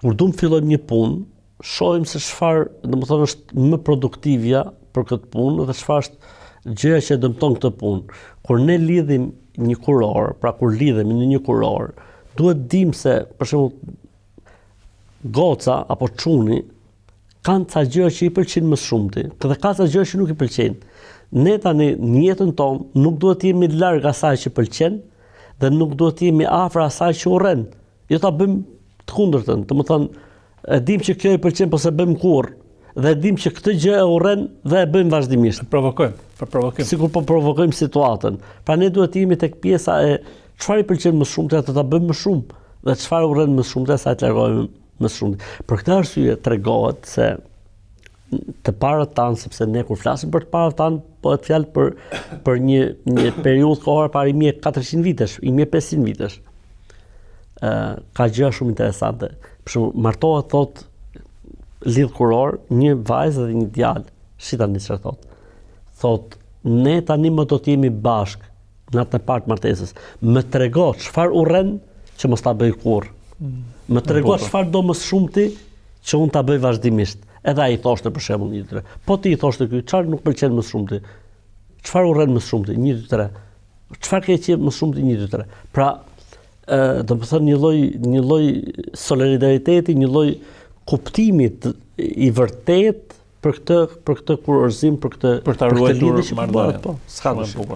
kur du të fillojmë një punë, shohim se çfarë, domethënë është më produktivja për këtë punë dhe çfarë është gjëja që dëmton këtë punë. Kur ne lidhim një kuror, pra kur lidhemi në një kuror, duhet dim se për shembull goca apo çuni kanë ca gjëra që i pëlqejnë më shumti, dhe ka ca gjëra që nuk i pëlqejnë. Ne tani në jetën tonë nuk duhet të jemi larg asaj që pëlqen dhe nuk duhet të jemi afër asaj që urren. Jo ta bëjmë të kundërtën, domethënë e dim që kjo i pëlqen po se bëjmë kurrë dhe e dim që këtë gjë e urren dhe e bëjmë vazhdimisht. Për provokim. Sikur po provokojmë situatën. Pra ne duhet të jemi tek pjesa e çfarë i pëlqen më shumë atë ta bëjmë më shumë dhe çfarë urren më shumë sa të largohemi më shumë. Për këtë arsye tregohet se të parët tanë, sepse ne kur flasim për të parët tanë, bëhet fjalë për një periudhë kohore para 1400 vitesh, 1500 vitesh. Ka gjëra shumë interesante. Për shembull, martohet thot lidh kuror një vajzë dhe një djalë. Si tani çfarë thot? Thot, ne tani më do të jemi bashk në atë parë të martesës. Më trego çfarë urren që mos ta bëj kurrë. Më trego çfarë do më shumti që unë ta bëj vazhdimisht. Edhe ai thoshte për shembull 1 2 3. Po ti i thoshte ky, çfarë nuk pëlqen më shumti? Çfarë urren më shumti? 1 2 3. Çfarë ke qejf më shumti? 1 2 3. Pra, do të thënë një lloj solidariteti, një lloj kuptimi i vërtet për këtë kurorëzim, për këtë ruajtur lidhje që marrëdhënien. po. S'ka më bukur.